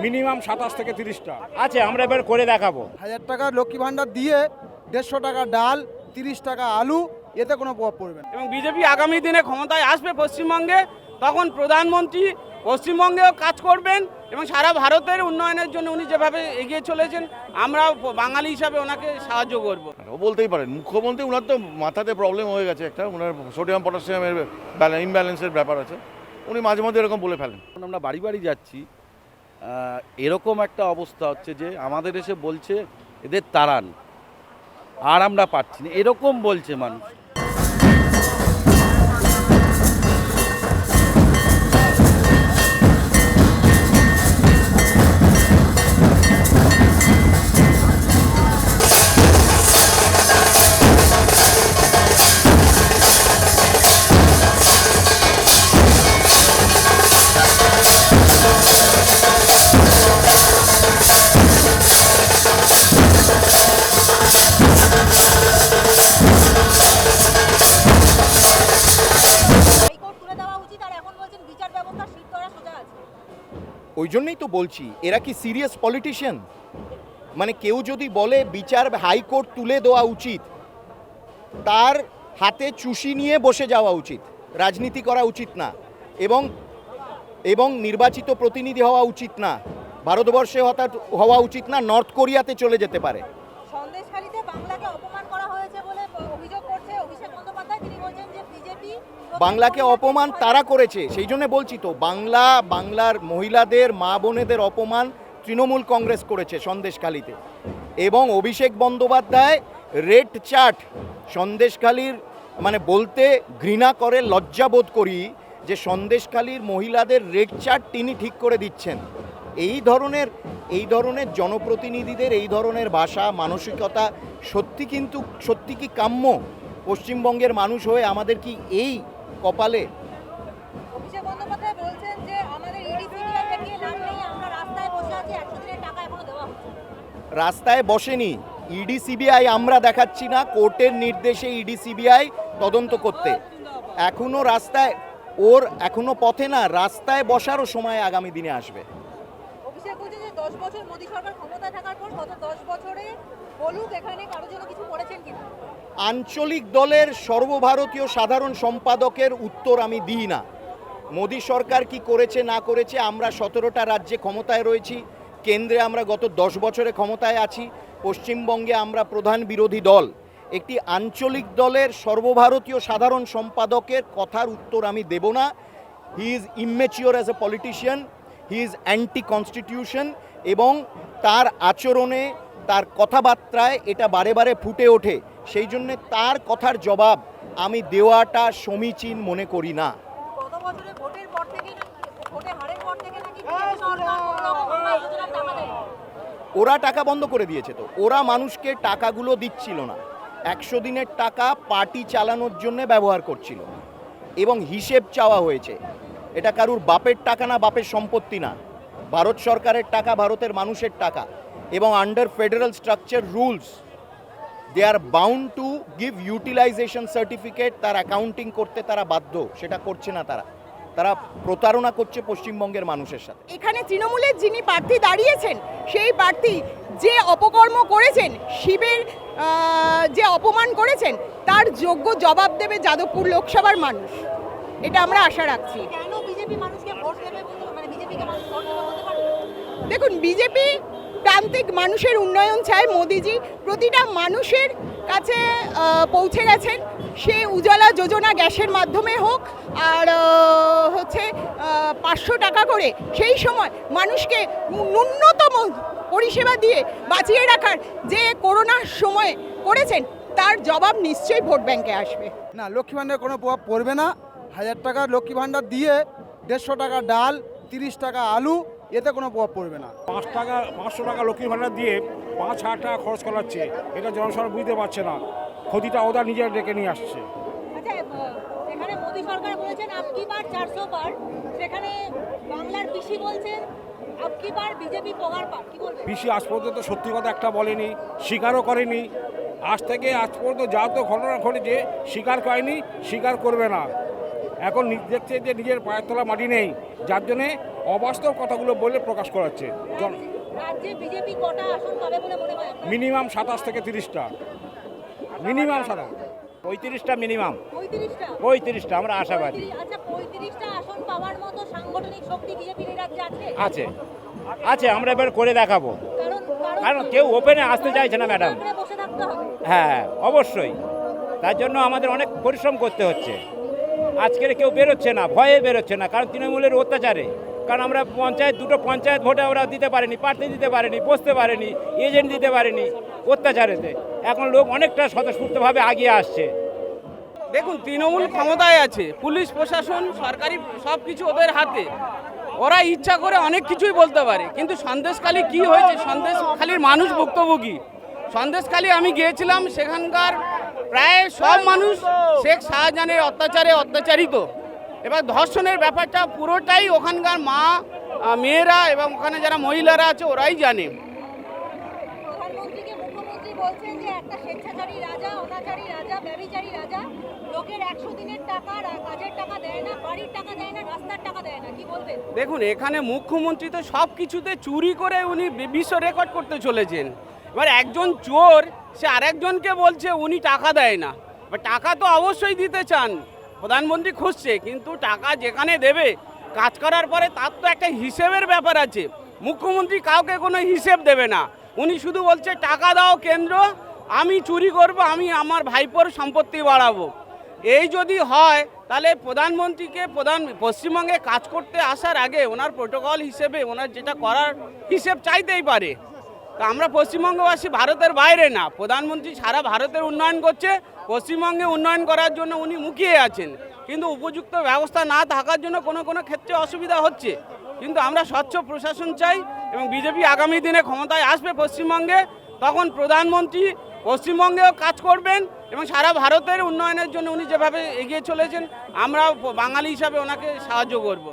Minimum 27 থেকে 30টা। আচ্ছা, আমরা এবার করে দেখাবো। 1000 টাকার লক্ষ্মী ভাণ্ডার দিয়ে 150 টাকা ডাল, 30 টাকা আলু, এতে কোনো প্রভাব পড়বে না। এবং বিজেপি আগামী দিনে ক্ষমতায় আসবে পশ্চিমবঙ্গে, তখন প্রধানমন্ত্রী পশ্চিমবঙ্গেও কাজ করবেন এবং সারা ভারতের উন্নয়নের জন্য উনি যেভাবে এগিয়ে চলেছেন আমরা বাঙালি হিসাবে ওনাকে সাহায্য করব। ও বলতেই পারেন, মুখ্যমন্ত্রী ওনার তো মাথাতে প্রবলেম হয়ে গেছে, একটা ওনার সোডিয়াম পটাশিয়ামের ইমব্যালেন্সের ব্যাপার আছে, উনি মাঝে মধ্যে এরকম বলে ফেলেন। আমরা বাড়ি বাড়ি যাচ্ছি, এরকম একটা অবস্থা হচ্ছে যে আমাদের এসে বলছে এদের তাড়ান, আর আমরা পাচ্ছি না, এরকম বলছে মানুষ। হাইকোর্ট তুলে দেওয়া উচিত, আর এখন বলছেন বিচার ব্যবস্থা শীত করা সোজা আছে। ওই জন্যই তো বলছি, এরা কি সিরিয়াস পলিটিশিয়ান? মানে কেউ যদি বলে বিচার হাইকোর্ট তুলে দেওয়া উচিত, তার হাতে চুষি নিয়ে বসে যাওয়া উচিত, রাজনীতি করা উচিত না, এবং এবং নির্বাচিত প্রতিনিধি হওয়া উচিত না, ভারতবর্ষে হওয়া উচিত না, নর্থ কোরিয়াতে চলে যেতে পারে। সন্দেশখালীতে বাংলাকে অপমান করা হয়েছে বলে অভিযোগ করছে অভিষেক বন্দ্যোপাধ্যায়। তিনি বলছেন যে বিজেপি বাংলাকে অপমান তারা করেছে, সেই জন্য বলছি তো, বাংলার মহিলাদের, মা বোনেদের অপমান তৃণমূল কংগ্রেস করেছে সন্দেশখালীতে। এবং অভিষেক বন্দ্যোপাধ্যায় রেড চার্ট সন্দেশখালীর, মানে বলতে ঘৃণা করে, লজ্জাবোধ করি যে সন্দেশখালীর মহিলাদের রেড চার্ট তিনি ঠিক করে দিচ্ছেন। এই ধরনের জনপ্রতিনিধিদের এই ধরনের ভাষা, মানসিকতা সত্যি কি কাম্য? পশ্চিমবঙ্গের মানুষ হয়ে আমাদের কি এই কপালে? অভিষেক বন্দ্যোপাধ্যায় বলছেন যে আমাদের ইডি সিবিআই দেখিয়ে লাভ নেই, আমরা রাস্তায় বসে আছি, 100 দিনের টাকা এখনো দেওয়া হচ্ছে না। রাস্তায় বসেনি, ইডি সিবিআই আমরা দেখাচ্ছি না, কোর্টের নির্দেশে ইডি সিবিআই তদন্ত করতে। এখনো রাস্তায়, ওর এখনো পথে না, রাস্তায় বসারও সময় আগামী দিনে আসবে। অভিষেক বলছে যে 10 বছর মোদী সরকার ক্ষমতায় থাকার পর গত 10 বছরে বলুক এখানে কারোর জন্য কিছু করেছেন কিনা। আঞ্চলিক দলের সর্বভারতীয় সাধারণ সম্পাদকের উত্তর আমি দিই না। মোদী সরকার কি করেছে না করেছে, আমরা 17টা রাজ্যে ক্ষমতায় রয়েছি, কেন্দ্রে আমরা গত 10 বছরে ক্ষমতায় আছি, পশ্চিমবঙ্গে আমরা প্রধান বিরোধী দল। একটি আঞ্চলিক দলের সর্বভারতীয় সাধারণ সম্পাদকের কথার উত্তর আমি দেব না। He is immature as a politician, he is anti constitution, এবং তার আচরণে, তার কথাবার্তায় এটা বারে বারে ফুটে ওঠে। সেই জন্যে তার কথার জবাব আমি দেওয়াটা সমীচীন মনে করি না। গত বছরে ভোটের পর থেকে ভোটে হারের পর থেকে নাকি বিজেপি সরকার কোনো রকম উন্নয়ন যোজনার টাকা দেয়। ওরা টাকা বন্ধ করে দিয়েছে তো, ওরা মানুষকে টাকাগুলো দিচ্ছিল না, 100 দিনের টাকা পার্টি চালানোর জন্য ব্যবহার করছিল, এবং হিসেব চাওয়া হয়েছে। এটা কারুর বাপের টাকা না, বাপের সম্পত্তি না, ভারত সরকারের টাকা, ভারতের মানুষের টাকা, এবং under federal structure rules they are bound to give utilization certificate. তার অ্যাকাউন্টিং করতে তারা বাধ্য, সেটা করছে না। তারা প্রতারণা করছে পশ্চিমবঙ্গের মানুষের সাথে। এখানে তৃণমূলের যিনি প্রার্থী দাঁড়িয়েছেন, সেই প্রার্থী যে অপকর্ম করেছেন, শিবের যে অপমান করেছেন, তার যোগ্য জবাব দেবে যাদবপুর লোকসভার মানুষ, এটা আমরা আশা রাখছি। কেন বিজেপি মানুষকে ভোট দেবে বলতে, মানে বিজেপিকে মানুষ ভোট দেবে বলতে পারে? দেখুন, বিজেপি প্রান্তিক মানুষের উন্নয়ন চায়। মোদিজি প্রতিটা মানুষের কাছে পৌঁছে গেছেন, সে উজালা যোজনা গ্যাসের মাধ্যমে হোক, আর হচ্ছে 500 টাকা করে সেই সময় মানুষকে ন্যূনতম পরিষেবা দিয়ে বাঁচিয়ে রাখার যে করোনার সময় করেছেন, তার জবাব নিশ্চয়ই ভোট ব্যাংকে আসবে। না, লক্ষ্মী ভাণ্ডার কোনো প্রভাব পড়বে না। 1000 টাকার লক্ষ্মী ভাণ্ডার দিয়ে 150 টাকা ডাল, 30 টাকা আলু, এতে কোনো প্রভাব পড়বে না। 500 টাকা লক্ষ্মী ভাণ্ডার দিয়ে 5,000 টাকা খরচ করাচ্ছে, এটা জনসাধারণ বুঝতে পারছে না, ক্ষতিটা ওরা নিজের ডেকে নিয়ে আসছে। আচ্ছা, এখানে মোদী সরকার বলেছেন আপকি বার 400 বার, সেখানে বাংলার পিসি বলছেন আপকি বার বিজেপি পগার পার, কি বলবেন? পিসি আজ পর্যন্ত সত্যি কথা একটা বলেনি, স্বীকারও করেনি। আজ পর্যন্ত যা তো ঘটনা ঘটেছে স্বীকার করেনি, স্বীকার করবে না। এখন দেখছে যে নিজের পায়ের তলা মাটি নেই, যার জন্যে অবাস্তব কথাগুলো বলে প্রকাশ করাচ্ছে। রাজ্যে বিজেপি কটা আসন পাবে বলে মনে হয় আপনার? মিনিমাম 27 থেকে 30টা, মিনিমাম 27। 35টা মিনিমাম, 35টা 35টা আমরা আশাবাদী। আচ্ছা, 35টা আসন পাওয়ার মতো সাংগঠনিক শক্তি বিজেপির এই রাজ্যে আছে? আছে আছে, আমরা এবার করে দেখাবো। কারণ কি? কেউ ওপেনে আসতে চাইছে না ম্যাডাম। আগ্রহে বসে থাকতে হবে। হ্যাঁ অবশ্যই, তার জন্য আমাদের অনেক পরিশ্রম করতে হচ্ছে। আজকের কেউ বেরোচ্ছে না, ভয়ে বেরোচ্ছে না, কারণ তৃণমূলের অত্যাচারে। কারণ আমরা দুটো পঞ্চায়েত ভোটে আমরা দিতে পারিনি, প্রার্থী দিতে পারিনি, বসতে পারিনি, এজেন্ট দিতে পারিনি, অত্যাচারেতে। এখন লোক অনেকটা স্বতঃস্ফূর্তভাবে আগিয়ে আসছে। দেখুন, তৃণমূল ক্ষমতায় আছে, পুলিশ প্রশাসন সরকারি সব কিছু ওদের হাতে। ওরা ইচ্ছা করে অনেক কিছুই বলতে পারে, কিন্তু সন্দেশখালী কি হয়েছে, সন্দেশখালীর মানুষ ভুক্তভোগী। সন্দেশখালী আমি গিয়েছিলাম, সেখানকার প্রায় সব মানুষ শেখ শাহজাহানের অত্যাচারে অত্যাচারিত। এবার ধর্ষণের ব্যাপারটা পুরোটাই ওখানকার মেয়েরা এবং ওখানে যারা মহিলারা আছে ওরাই জানে। প্রধানমন্ত্রীকে মুখ্যমন্ত্রী বলছেন যে একটা স্বেচ্ছাচারী রাজা, অনাচারী রাজা, ব্যভিচারী রাজা, লোকের 100 দিনের টাকা, কাজের টাকা দেয় না, বাড়ির টাকা দেয় না, রাস্তার টাকা দেয় না, কি বলবেন? দেখুন, এখানে মুখ্যমন্ত্রী তো সব কিছুতে চুরি করে উনি বিশ্ব রেকর্ড করতে চলেছেন। এবার একজন চোর সে আরেকজনকে বলছে উনি টাকা দেয় না। এবার টাকা তো অবশ্যই দিতে চান, প্রধানমন্ত্রী খুঁজছে, কিন্তু টাকা যেখানে দেবে কাজ করার পরে তার তো একটা হিসেবের ব্যাপার আছে। মুখ্যমন্ত্রী কাউকে কোনো হিসেব দেবে না, উনি শুধু বলছে টাকা দাও কেন্দ্র, আমি চুরি করব, আমি আমার ভাইপোর সম্পত্তি বাড়াবো। এই যদি হয় তাহলে প্রধানমন্ত্রীকে পশ্চিমবঙ্গে কাজ করতে আসার আগে ওনার প্রোটোকল হিসেবে ওনার যেটা করার হিসেব চাইতেই পারে। তা আমরা পশ্চিমবঙ্গবাসী ভারতের বাইরে না, প্রধানমন্ত্রী সারা ভারতের উন্নয়ন করছে, পশ্চিমবঙ্গে উন্নয়ন করার জন্য উনি মুখিয়ে আছেন, কিন্তু উপযুক্ত ব্যবস্থা না থাকার জন্য কোনো কোনো ক্ষেত্রে অসুবিধা হচ্ছে। কিন্তু আমরা স্বচ্ছ প্রশাসন চাই, এবং বিজেপি আগামী দিনে ক্ষমতায় আসবে পশ্চিমবঙ্গে, তখন প্রধানমন্ত্রী পশ্চিমবঙ্গেও কাজ করবেন এবং সারা ভারতের উন্নয়নের জন্য উনি যেভাবে এগিয়ে চলেছেন আমরা বাঙালি হিসাবে ওনাকে সাহায্য করব।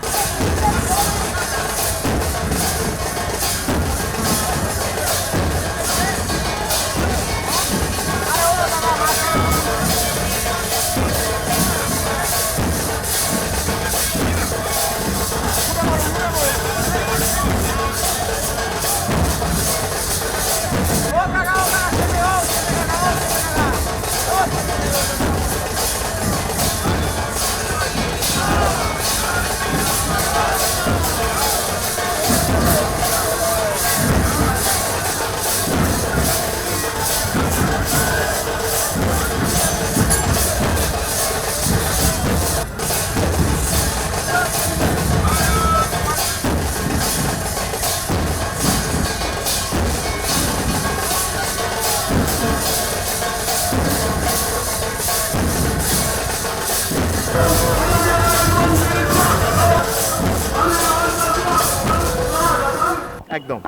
একদম।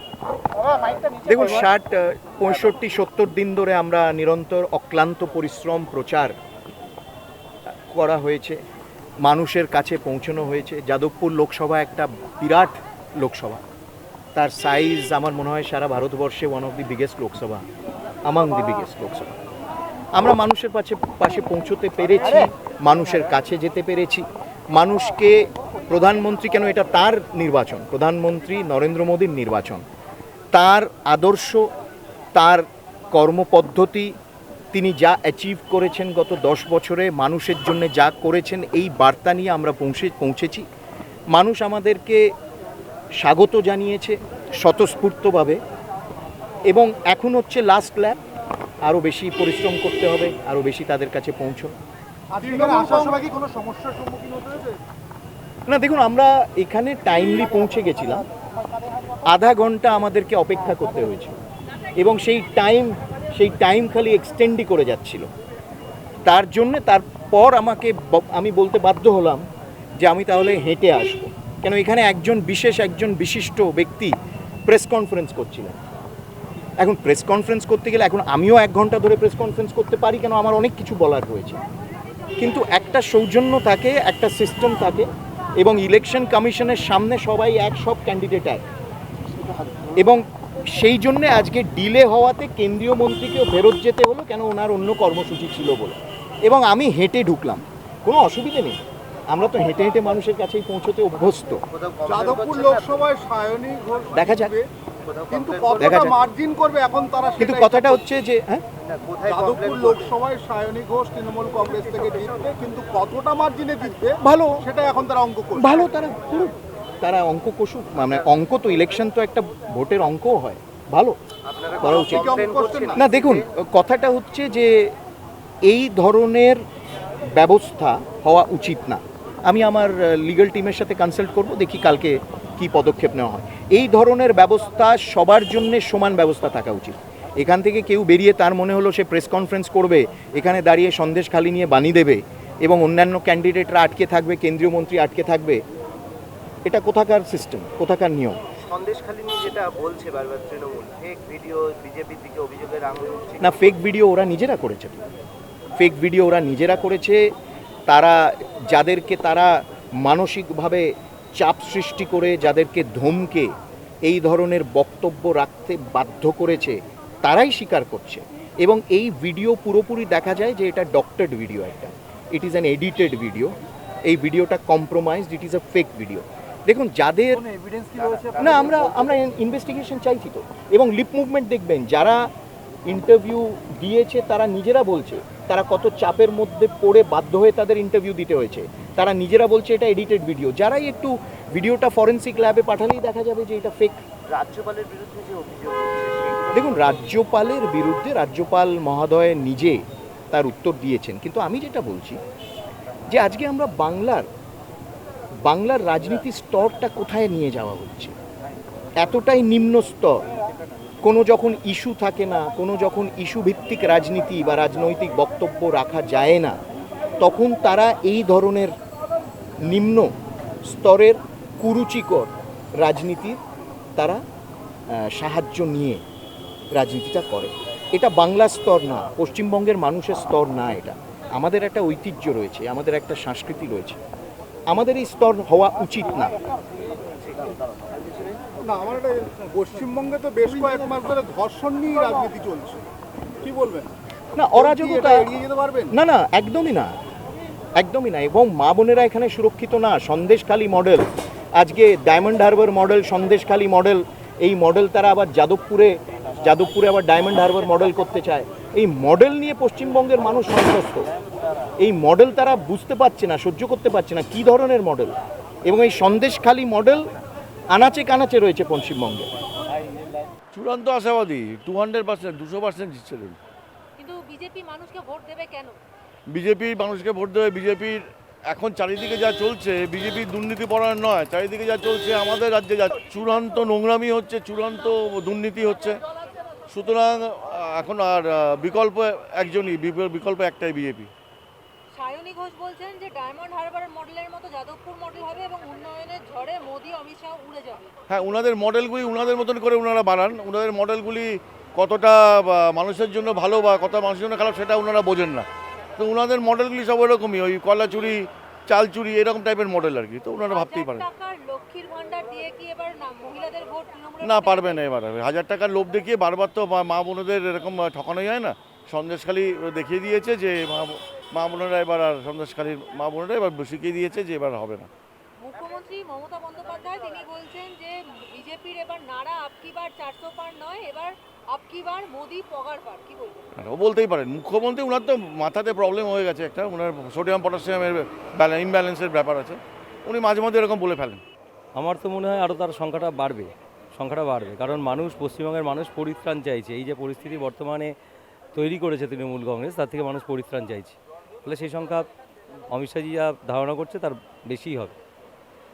দেখুন, 60, 65, 70 দিন ধরে আমরা নিরন্তর অক্লান্ত পরিশ্রম প্রচার করা হয়েছে, মানুষের কাছে পৌঁছানো হয়েছে। যাদবপুর লোকসভা একটা বিরাট লোকসভা, তার সাইজ আমার মনে হয় সারা ভারতবর্ষে one of the biggest Lok Sabha, among the biggest Lok Sabha. আমরা মানুষের পাশে পৌঁছতে পেরেছি, মানুষের কাছে যেতে পেরেছি, মানুষকে প্রধানমন্ত্রী, কেন এটা তার নির্বাচন, প্রধানমন্ত্রী নরেন্দ্র মোদীর নির্বাচন, তার আদর্শ, তার কর্মপদ্ধতি, তিনি যা অ্যাচিভ করেছেন গত 10 বছরে, মানুষের জন্য যা করেছেন, এই বার্তা নিয়ে আমরা পৌঁছেছি। মানুষ আমাদেরকে স্বাগত জানিয়েছে স্বতঃস্ফূর্তভাবে, এবং এখন হচ্ছে লাস্ট ল্যাপ, আরও বেশি পরিশ্রম করতে হবে, আরও বেশি তাদের কাছে পৌঁছানো। না দেখুন, আমরা এখানে টাইমলি পৌঁছে গেছিলাম, আধা ঘন্টা আমাদেরকে অপেক্ষা করতে হয়েছিল, এবং সেই টাইম খালি এক্সটেন্ডই করে যাচ্ছিল। তার জন্যে তারপর আমি বলতে বাধ্য হলাম যে আমি তাহলে হেঁটে আসব, কেন এখানে একজন বিশিষ্ট ব্যক্তি প্রেস কনফারেন্স করছিলেন। এখন প্রেস কনফারেন্স করতে গেলে এখন আমিও 1 ঘন্টা ধরে প্রেস কনফারেন্স করতে পারি, কেন আমার অনেক কিছু বলার রয়েছে, কিন্তু একটা সৌজন্য থাকে, একটা সিস্টেম থাকে, এবং ইলেকশন কমিশনের সামনে সবাই সব ক্যান্ডিডেট এক, এবং সেই জন্যে আজকে ডিলে হওয়াতে কেন্দ্রীয় মন্ত্রীকেও ফেরত যেতে হলো, কেন ওনার অন্য কর্মসূচি ছিল বলে, এবং আমি হেঁটে ঢুকলাম, কোনো অসুবিধে নেই। আমরা তো হেঁটে হেঁটে মানুষের কাছেই পৌঁছতে অভ্যস্ত। যাদবপুর লোকসভায় সায়নী ঘোষ দেখা যাক। কিন্তু দেখা কতটা যাক। মার্জিন করবে এখন তারা, কিন্তু কথাটা হচ্ছে যে হ্যাঁ, যাদবপুর লোকসভায় সায়নী ঘোষ তৃণমূল কংগ্রেস থেকে জিতবে, কিন্তু কতটা মার্জিনে জিতবে ভালো সেটা এখন তারা অঙ্ক করবে। ভালো, তারা করুক, তারা অঙ্ক কষুক, মানে অঙ্ক তো, ইলেকশন তো একটা ভোটের অঙ্কও হয়, ভালো করা উচিত। না দেখুন, কথাটা হচ্ছে যে এই ধরনের ব্যবস্থা হওয়া উচিত না। আমি আমার লিগ্যাল টিমের সাথে কনসাল্ট করব, দেখি কালকে কি পদক্ষেপ নেওয়া হয়। এই ধরনের ব্যবস্থা সবার জন্য সমান ব্যবস্থা থাকা উচিত। এখান থেকে কেউ বেরিয়ে তার মনে হলো সে প্রেস কনফারেন্স করবে, এখানে দাঁড়িয়ে সন্দেশ খালি নিয়ে বাণী দেবে এবং অন্যান্য ক্যান্ডিডেটরা আটকে থাকবে, কেন্দ্রীয় মন্ত্রী আটকে থাকবে, এটা কোথাকার সিস্টেম, কোথাকার নিয়ম? সন্দেশখালী নিয়ে যেটা বলছে বারবার তৃণমূল, ফেক ভিডিও, বিজেপির দিকে অভিযোগের আঙুল উঠছে। না, ফেক ভিডিও ওরা নিজেরা করেছে, ফেক ভিডিও ওরা নিজেরা করেছে। তারা যাদেরকে তারা মানসিকভাবে চাপ সৃষ্টি করে, যাদেরকে ধমকে এই ধরনের বক্তব্য রাখতে বাধ্য করেছে, তারাই স্বীকার করছে। এবং এই ভিডিও পুরোপুরি দেখা যায় যে এটা ডক্টরড ভিডিও, একটা it is an edited video. এই ভিডিওটা compromised, it is a fake video. দেখুন, যাদের না, আমরা ইনভেস্টিগেশন চাইছি তো। এবং লিপ মুভমেন্ট দেখবেন, যারা ইন্টারভিউ দিয়েছে তারা নিজেরা বলছে তারা কত চাপের মধ্যে পড়ে বাধ্য হয়ে তাদের ইন্টারভিউ দিতে হয়েছে। তারা নিজেরা বলছে এটা এডিটেড ভিডিও। যারাই একটু ভিডিওটা ফরেন্সিক ল্যাবে পাঠালেই দেখা যাবে যে এটা ফেক। রাজ্যপালের বিরুদ্ধে যে অভিযোগ, দেখুন, রাজ্যপালের বিরুদ্ধে রাজ্যপাল মহোদয় নিজে তার উত্তর দিয়েছেন। কিন্তু আমি যেটা বলছি যে আজকে আমরা বাংলার রাজনীতির স্তরটা কোথায় নিয়ে যাওয়া হচ্ছে, এতটাই নিম্ন স্তর। কোনো যখন ইস্যু থাকে না, কোনো যখন ইস্যু ভিত্তিক রাজনীতি বা রাজনৈতিক বক্তব্য রাখা যায় না, তখন তারা এই ধরনের নিম্ন স্তরের কুরুচিকর রাজনীতির তারা সাহায্য নিয়ে রাজনীতিটা করে। এটা বাংলার স্তর না, পশ্চিমবঙ্গের মানুষের স্তর না। এটা আমাদের একটা ঐতিহ্য রয়েছে, আমাদের একটা সংস্কৃতি রয়েছে, আমাদের এই স্তর হওয়া উচিত না। না, আমার একটা, পশ্চিমবঙ্গে তো বেশ কয়েক মাস ধরে ধর্ষণ নিয়ে রাজনীতি চলছে, কি বলবেন? না, অরাজকতা এড়িয়ে যেতে পারবেন? না, না, একদমই না, একদমই না। এবং মা বোনেরা এখানে সুরক্ষিত না। সন্দেশখালী মডেল, আজকে diamond Harbour model, Sandeshkhali model, এই মডেল তারা আবার যাদবপুরে আবার ডায়মন্ড হারবার মডেল করতে চায়। এই মডেল নিয়ে পশ্চিমবঙ্গের মানুষ সন্তুষ্ট। এই মডেল তারা বুঝতে পারছে না, সহ্য করতে পারছে না কী ধরনের মডেল। এবং এই সন্দেশখালী মডেল আনাচে কানাচে রয়েছে পশ্চিমবঙ্গে। চূড়ান্ত আশাবাদী, 200%, 200% জিতছিলেন। কিন্তু বিজেপি মানুষকে ভোট দেবে কেন? বিজেপি মানুষকে ভোট দেবে। বিজেপির এখন চারিদিকে যা চলছে, বিজেপির দুর্নীতি পরায়ণ নয়, চারিদিকে যা চলছে আমাদের রাজ্যে যা চূড়ান্ত নোংরামি হচ্ছে, চূড়ান্ত দুর্নীতি হচ্ছে। সুতরাং এখন আর বিকল্প একজনই, বিকল্প একটাই, বিজেপি। সায়নী ঘোষ বলছেন যে ডায়মন্ড হারবার মডেলের মতো যাদবপুর মডেল হবে এবং উন্নয়নের ঝড়ে মোদি অমিত শাহ উড়ে যাবে। হ্যাঁ, ওনাদের মডেলগুলি ওনাদের মতন করে ওনারা বানান। ওনাদের মডেলগুলি কতটা মানুষের জন্য ভালো বা কত মানুষের জন্য খারাপ সেটা ওনারা বোঝেন না। তো ওনাদের মডেলগুলি সব এরকমই, ওই কলা চুরি, চাল চুরি, এরকম টাইপের মডেল আর কি। তো ওনারা ভাবতেই পারেন টাকার লক্ষ্মীর ভান্ডার দিয়ে কি এবার না মহিলাদের ভোট তৃণমূলের না, পারবে না। এবার 1000 টাকার লোভ দেখিয়ে বারবার তো মা বোনদের এরকম ঠকানো যায় না। সন্দেশখালী দেখিয়ে দিয়েছে যে মা বোনেরা এবার, আর সন্দেশখালীর মা বোনেরা এবার শিখিয়ে দিয়েছে যে এবার হবে না। মুখ্যমন্ত্রী মমতা বন্দ্যোপাধ্যায় তিনি বলছেন যে বিজেপির এবার নারা আপকি বার 400 পার নয়, এবার আপকি বার মোদি পগার পার, কি বলবেন? ও বলতেই পারেন। মুখ্যমন্ত্রী ওনার তো মাথাতে প্রবলেম হয়ে গেছে একটা, ওনার সোডিয়াম পটাশিয়ামের ইমব্যালেন্সের ব্যাপার আছে, উনি মাঝে মধ্যে এরকম বলে ফেলেন। আমার তো মনে হয় আরও তার সংখ্যাটা বাড়বে, কারণ মানুষ, পশ্চিমবঙ্গের মানুষ পরিত্রাণ চাইছে। এই যে পরিস্থিতি বর্তমানে তৈরি করেছে তৃণমূল কংগ্রেস, তার থেকে মানুষ পরিত্রাণ চাইছে। ফলে সেই সংখ্যা অমিত শাহজি যা ধারণা করছে তার বেশিই হবে।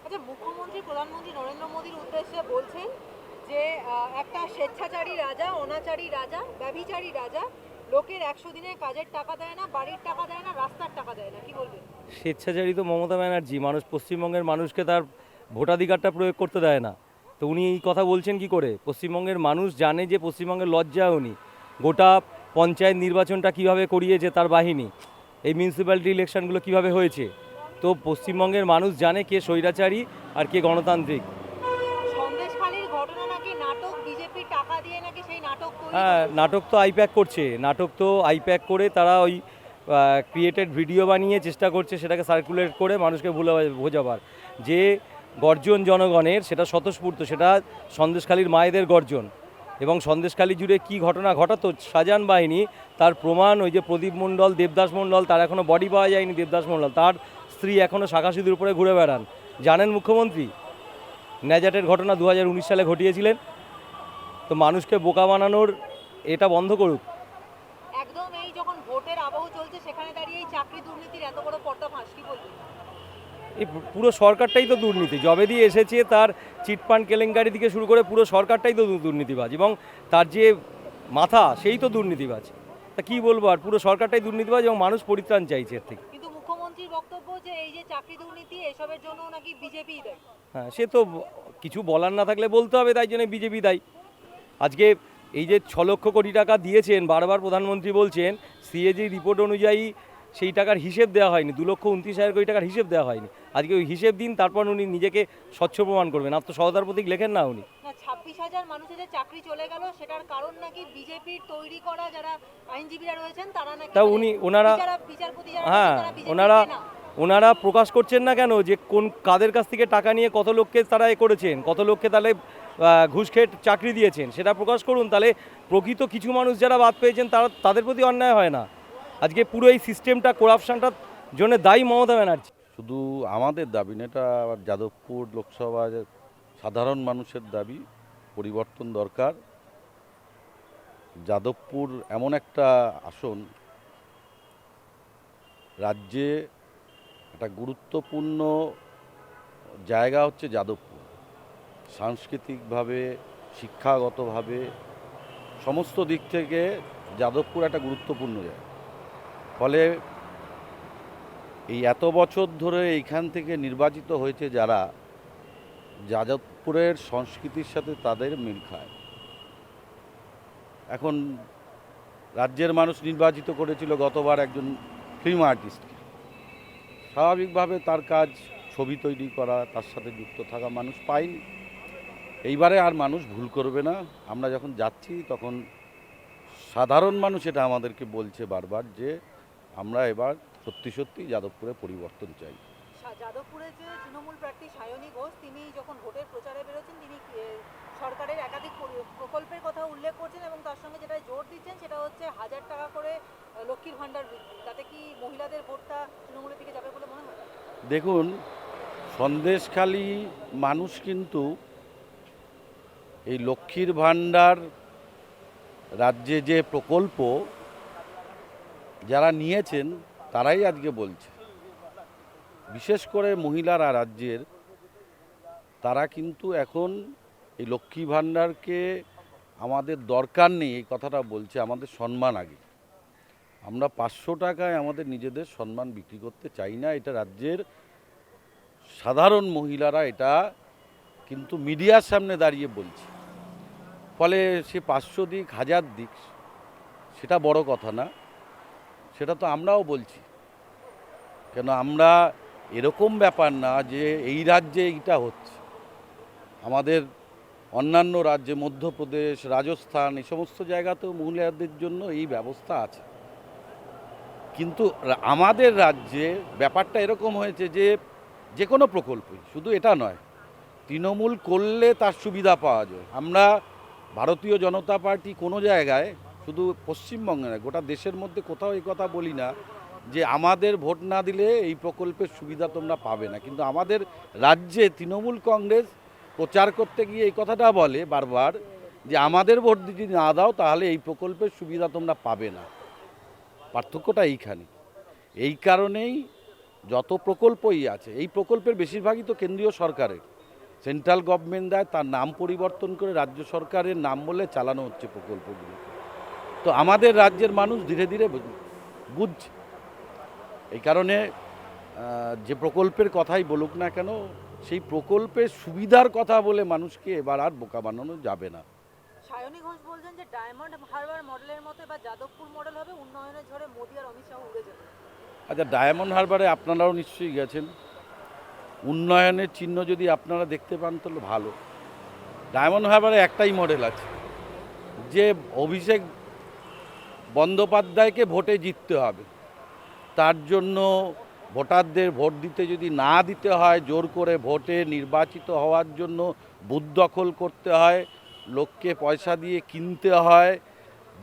আচ্ছা, মুখ্যমন্ত্রী প্রধানমন্ত্রী নরেন্দ্র মোদীর উদ্দেশ্যে বলছেন যে একটা স্বেচ্ছাচারী রাজা, অনাচারী রাজা, ব্যভিচারী রাজা লোকের 100 দিনের কাজের টাকা দেয় না, বাড়ির টাকা দেয় না, রাস্তার টাকা দেয় না, কি বলবেন? স্বেচ্ছাচারী তো মমতা ব্যানার্জি। পশ্চিমবঙ্গের মানুষকে তার ভোটাধিকারটা প্রয়োগ করতে দেয় না। তো উনি এই কথা বলছেন কি করে? পশ্চিমবঙ্গের মানুষ জানে যে পশ্চিমবঙ্গের লজ্জা উনি গোটা পঞ্চায়েত নির্বাচনটা কিভাবে করিয়েছে তার বাহিনী, এই মিউনিসিপ্যালিটি ইলেকশনগুলো কিভাবে হয়েছে। তো পশ্চিমবঙ্গের মানুষ জানে কে স্বৈরাচারী আর কে গণতান্ত্রিক। সন্দেশখালীর ঘটনা নাকি নাটক, বিজেপি টাকা দিয়ে নাকি সেই নাটক তৈরি হ্যাঁ, নাটক তো আইপ্যাক করছে, নাটক তো আইপ্যাক করে তারা ওই ক্রিয়েটেড ভিডিও বানিয়ে চেষ্টা করছে সেটাকে সার্কুলেট করে মানুষকে বোঝাবার। যে গর্জন জনগণের সেটা স্বতঃস্ফূর্ত, সেটা সন্দেশখালীর মায়েদের গর্জন। এবং সন্দেশখালী জুড়ে কি ঘটনা ঘটাতো শাহজাহান বাহিনী, তার প্রমাণ ওই যে প্রদীপ মণ্ডল, দেবদাস মণ্ডল, তার এখনও বডি পাওয়া যায়নি। দেবদাস মণ্ডল তার স্ত্রী এখনও শাখা সিঁদুর উপরে ঘুরে বেড়ান। জানেন মুখ্যমন্ত্রী ন্যাজাটের ঘটনা 2019 সালে ঘটিয়েছিলেন। তো মানুষকে বোকা বানানোর এটা বন্ধ করুক। একদম এই যখন ভোটের আবহ চলছে সেখানে দাঁড়িয়ে এই চাকরি দুর্নীতির এত বড় পর্দাফাঁস কি বলবেন? এই পুরো সরকারটাই তো দুর্নীতি। যবে দিয়ে এসেছে তার চিটফান্ড কেলেঙ্কারি থেকে শুরু করে পুরো সরকারটাই তো দুর্নীতিবাজ, এবং তার যে মাথা সেই তো দুর্নীতিবাজ। তা কী বলবো, আর পুরো সরকারটাই দুর্নীতিবাজ এবং মানুষ পরিত্রাণ চাইছে এর থেকে। কিন্তু মুখ্যমন্ত্রীর বক্তব্য যে এই যে চাকরি দুর্নীতি এসবের জন্য নাকি বিজেপি দেয়। হ্যাঁ, সে তো কিছু বলার না থাকলে বলতে হবে, তাই জন্য বিজেপি দায়ী। আজকে এই যে 6 লক্ষ কোটি টাকা দিয়েছেন, বারবার প্রধানমন্ত্রী বলছেন সিএজি রিপোর্ট অনুযায়ী সেই টাকার হিসেব দেওয়া হয়নি, 2,29,000 কোটি টাকার হিসেব দেওয়া হয়নি। আজকে ওই হিসেব দিন, তারপর উনি নিজেকে স্বচ্ছ প্রমাণ করবেন। আত্মসহতার প্রতীক লেখেন না উনি। না, 26,000 মানুষের যে চাকরি চলে গেল সেটার কারণ নাকি বিজেপির তৈরি করা যারা আইনজীবীরা রয়েছেন তারা নাকি, তা ওনারা বিচারপতি যারা হ্যাঁ তারা বিজেপির ওনারা প্রকাশ করছেন না কেন যে কাদের কাছ থেকে টাকা নিয়ে কত লোককে তারা করেছেন, কত লোককে তাহলে ঘুষ খেয়ে চাকরি দিয়েছেন, সেটা প্রকাশ করুন। তাহলে প্রকৃত কিছু মানুষ যারা বাদ পেয়েছেন তাদের প্রতি অন্যায় হয় না। আজকে পুরো এই সিস্টেমটা, করাপশনটার জন্য দায়ী মমতা ব্যানার্জি। শুধু আমাদের দাবি না, এটা যাদবপুর লোকসভা সাধারণ মানুষের দাবি। পরিবর্তন দরকার। যাদবপুর এমন একটা আসন, রাজ্যে একটা গুরুত্বপূর্ণ জায়গা হচ্ছে যাদবপুর। সাংস্কৃতিকভাবে, শিক্ষাগতভাবে, সমস্ত দিক থেকে যাদবপুর একটা গুরুত্বপূর্ণ জায়গা। ফলে এই এত বছর ধরে এইখান থেকে নির্বাচিত হয়েছে যারা, যাদবপুরের সংস্কৃতির সাথে তাদের মিল খায়। এখন রাজ্যের মানুষ নির্বাচিত করেছিল গতবার একজন ফিল্ম আর্টিস্টকে। স্বাভাবিকভাবে তার কাজ ছবি তৈরি করা, তার সাথে যুক্ত থাকা মানুষ পায়নি। এইবারে আর মানুষ ভুল করবে না। আমরা যখন যাচ্ছি তখন সাধারণ মানুষ এটা আমাদেরকে বলছে বারবার যে আমরা এবার সত্যি সত্যি যাদবপুরে পরিবর্তন চাই। যাদবপুরে যে তৃণমূল প্রার্থী সায়নী ঘোষ, তিনি যখন ভোটের প্রচারে বেরোচ্ছেন তিনি সরকারের একাধিক প্রকল্পের কথা উল্লেখ করছেন এবং তার সঙ্গে যেটা জোর দিচ্ছেন সেটা হচ্ছে 1000 টাকা করে লক্ষ্মীর ভাণ্ডার বৃদ্ধি। তাতে কি মহিলাদের ভোটটা তৃণমূলের দিকে যাবে বলে মনে হয়? দেখুন, সন্দেশখালী মানুষ কিন্তু এই লক্ষ্মীর ভাণ্ডার রাজ্যে যে প্রকল্প যারা নিয়েছেন তারাই আজকে বলছে, বিশেষ করে মহিলারা রাজ্যের, তারা কিন্তু এখন এই লক্ষ্মী ভাণ্ডারকে আমাদের দরকার নেই এই কথাটা বলছে। আমাদের সম্মান আগে। আমরা 500 টাকায় আমাদের নিজেদের সম্মান বিক্রি করতে চাই না। এটা রাজ্যের সাধারণ মহিলারা এটা কিন্তু মিডিয়ার সামনে দাঁড়িয়ে বলছে। ফলে সে 500 দিক, 1000 দিক, সেটা বড় কথা না। সেটা তো আমরাও বলছি। কেন আমরা এরকম ব্যাপার না যে এই রাজ্যে এইটা হচ্ছে। আমাদের অন্যান্য রাজ্যে, মধ্যপ্রদেশ, রাজস্থান, এই সমস্ত জায়গাতেও মহিলাদের জন্য এই ব্যবস্থা আছে। কিন্তু আমাদের রাজ্যে ব্যাপারটা এরকম হয়েছে যে যে কোনো প্রকল্পই, শুধু এটা নয়, তৃণমূল করলে তার সুবিধা পাওয়া যায়। আমরা ভারতীয় জনতা পার্টি কোনো জায়গায়, শুধু পশ্চিমবঙ্গে নয়, গোটা দেশের মধ্যে কোথাও এই কথা বলি না যে আমাদের ভোট না দিলে এই প্রকল্পের সুবিধা তোমরা পাবে না। কিন্তু আমাদের রাজ্যে তৃণমূল কংগ্রেস প্রচার করতে গিয়ে এই কথাটা বলে বারবার যে আমাদের ভোট যদি না দাও তাহলে এই প্রকল্পের সুবিধা তোমরা পাবে না। পার্থক্যটা এইখানে। এই কারণেই যত প্রকল্পই আছে, এই প্রকল্পের বেশিরভাগই তো কেন্দ্রীয় সরকারের, সেন্ট্রাল গভর্নমেন্ট দেয়, তার নাম পরিবর্তন করে রাজ্য সরকারের নাম বলে চালানো হচ্ছে প্রকল্পগুলো। তো আমাদের রাজ্যের মানুষ ধীরে ধীরে বুঝছে। এই কারণে যে প্রকল্পের কথাই বলুক না কেন, সেই প্রকল্পের সুবিধার কথা বলে মানুষকে এবার আর বোকা বানানো যাবে না। সায়নী ঘোষ বলছেন যে ডায়মন্ড হারবার মডেলের মতো বা যাদবপুর মডেল হবে, উন্নয়নের ঝড়ে মোদি আর অমিত শাহ উড়ে যাবে। আচ্ছা, ডায়মন্ড হারবারে আপনারাও নিশ্চয়ই গেছেন। উন্নয়নের চিহ্ন যদি আপনারা দেখতে পান তাহলে ভালো। ডায়মন্ড হারবারে একটাই মডেল আছে, যে অভিষেক বন্দ্যোপাধ্যায়কে ভোটে জিততে হবে। তার জন্য ভোটারদের ভোট দিতে যদি না দিতে হয়, জোর করে ভোটে নির্বাচিত হওয়ার জন্য বুথ দখল করতে হয়, লোককে পয়সা দিয়ে কিনতে হয়,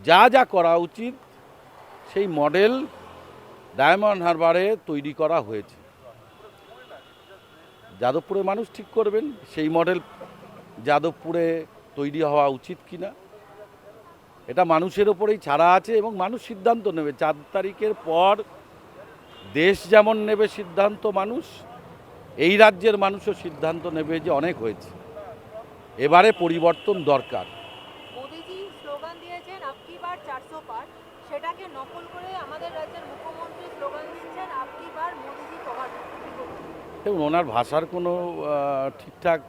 যা যা করা উচিত সেই মডেল ডায়মন্ড হারবারে তৈরি করা হয়েছে। যাদবপুরে মানুষ ঠিক করবেন সেই মডেল যাদবপুরে তৈরি হওয়া উচিত কিনা, এটা মানুষের ওপরেই ছাড়া আছে এবং মানুষ সিদ্ধান্ত নেবে। 4 তারিখের পর দেশ যেমন নেবে সিদ্ধান্ত, মানুষ এই রাজ্যের মানুষও সিদ্ধান্ত নেবে যে অনেক হয়েছে, এবারে পরিবর্তন দরকার। মোদিজি স্লোগান দিয়েছেন আপকি বার 400 পার, সেটাকে নকল করে আমাদের রাজ্যের মুখ্যমন্ত্রী স্লোগান দিচ্ছেন আপকি বার মোদিজি প্রহার। এবং ওনার ভাষার কোনো ঠিকঠাক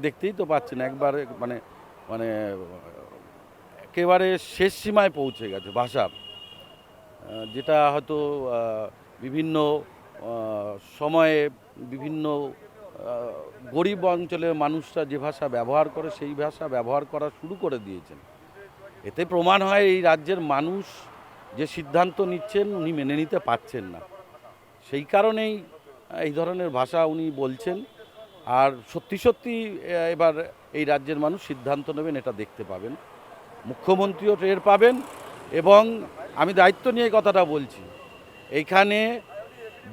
দেখতেই তো পাচ্ছেন, একবারে মানে মানে একেবারে শেষ সীমায় পৌঁছে গেছে ভাষার, যেটা হয়তো বিভিন্ন সময়ে বিভিন্ন গরিব অঞ্চলের মানুষরা যে ভাষা ব্যবহার করে সেই ভাষা ব্যবহার করা শুরু করে দিয়েছেন। এতে প্রমাণ হয় এই রাজ্যের মানুষ যে সিদ্ধান্ত নিচ্ছেন উনি মেনে নিতে পারছেন না, সেই কারণেই এই ধরনের ভাষা উনি বলছেন। আর সত্যি সত্যি এবার এই রাজ্যের মানুষ সিদ্ধান্ত নেবেন, এটা দেখতে পাবেন, মুখ্যমন্ত্রীও টের পাবেন। এবং আমি দায়িত্ব নিয়ে কথাটা বলছি, এইখানে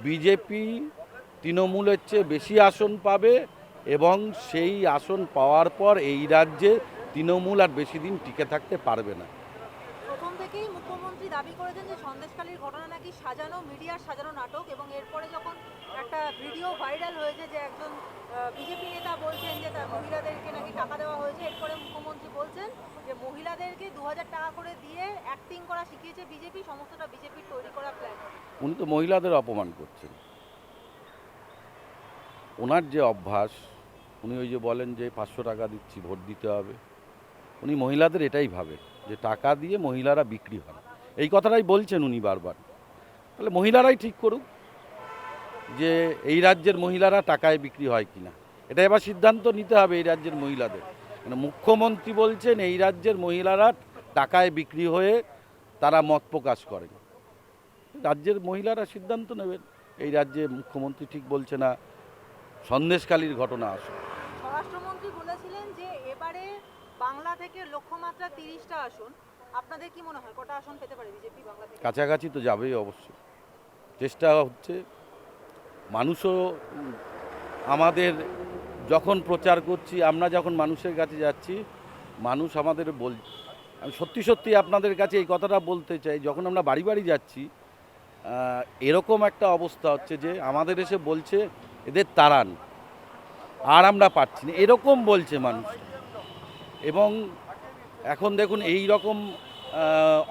বিজেপি তৃণমূলের চেয়ে বেশি আসন পাবে এবং সেই আসন পাওয়ার পর এই রাজ্যে তৃণমূল আর বেশি দিন টিকে থাকতে পারবে না। প্রথম থেকেই মুখ্যমন্ত্রী দাবি করেছেন যে সন্দেশখালীর ঘটনা নাকি সাজানো, মিডিয়ার সাজানো নাটক, এবং এরপরে যখন একটা ভিডিও ভাইরাল হয়েছে যে একজন বিজেপি নেতা বলছেন যে তার মহিলাদেরকে নাকি টাকা দেওয়া হয়েছে, এরপরে মুখ্যমন্ত্রী বলছেন যে মহিলাদেরকে 2000 টাকা করে দিয়ে অ্যাক্টিং করা শিখিয়েছে বিজেপি, সমস্তটা বিজেপির তৈরি করা প্ল্যান। উনি তো মহিলাদের অপমান করছেন। ওনার যে অভ্যাস, উনি ওই যে বলেন যে 500 টাকা দিচ্ছি ভোট দিতে হবে, উনি মহিলাদের এটাই ভাবে যে টাকা দিয়ে মহিলারা বিক্রি হয়, এই কথাটাই বলছেন উনি বারবার। তাহলে মহিলারাই ঠিক করুক যে এই রাজ্যের মহিলারা টাকায় বিক্রি হয় কিনা, এটা এবার সিদ্ধান্ত নিতে হবে এই রাজ্যের মহিলাদের। মানে মুখ্যমন্ত্রী বলছেন এই রাজ্যের মহিলারা টাকায় বিক্রি হয়ে তারা মত প্রকাশ করেন, রাজ্যের মহিলারা সিদ্ধান্ত নেবেন এই রাজ্যে মুখ্যমন্ত্রী ঠিক বলছে না সন্দেশখালীর ঘটনা আসে। স্বরাষ্ট্রমন্ত্রী বলেছিলেন যে এবারে বাংলা থেকে লক্ষ্যমাত্রা 30টা আসন, আপনাদের কি মনে হয় কটা আসন পেতে পারে বিজেপি বাংলা থেকে? কাছাকাছি তো যাবেই অবশ্যই, চেষ্টা হচ্ছে। মানুষও আমাদের যখন প্রচার করছি, আমরা যখন মানুষের কাছে যাচ্ছি, মানুষ আমাদের আমি সত্যি সত্যি আপনাদের কাছে এই কথাটা বলতে চাই, যখন আমরা বাড়ি বাড়ি যাচ্ছি এরকম একটা অবস্থা হচ্ছে যে আমাদের এসে বলছে এদের তাড়ান, আর আমরা পারছি না, এরকম বলছে মানুষ। এবং এখন দেখুন এই রকম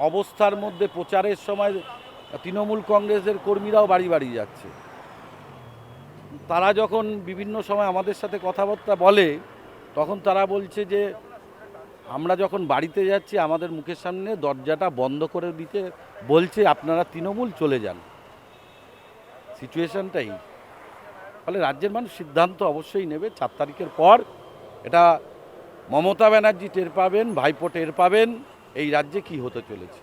অবস্থার মধ্যে প্রচারের সময় তৃণমূল কংগ্রেসের কর্মীরাও বাড়ি বাড়ি যাচ্ছে। তারা যখন বিভিন্ন সময় আমাদের সাথে কথাবার্তা বলে তখন তারা বলছে যে আমরা যখন বাড়িতে যাচ্ছি আমাদের মুখের সামনে দরজাটা বন্ধ করে দিতে বলছে, আপনারা তৃণমূল চলে যান। সিচুয়েশনটাই ফলে রাজ্যের মানুষ সিদ্ধান্ত অবশ্যই নেবে 4 তারিখের পর। এটা মমতা ব্যানার্জি টের পাবেন, ভাইপো টের পাবেন এই রাজ্যে কি হতে চলেছে।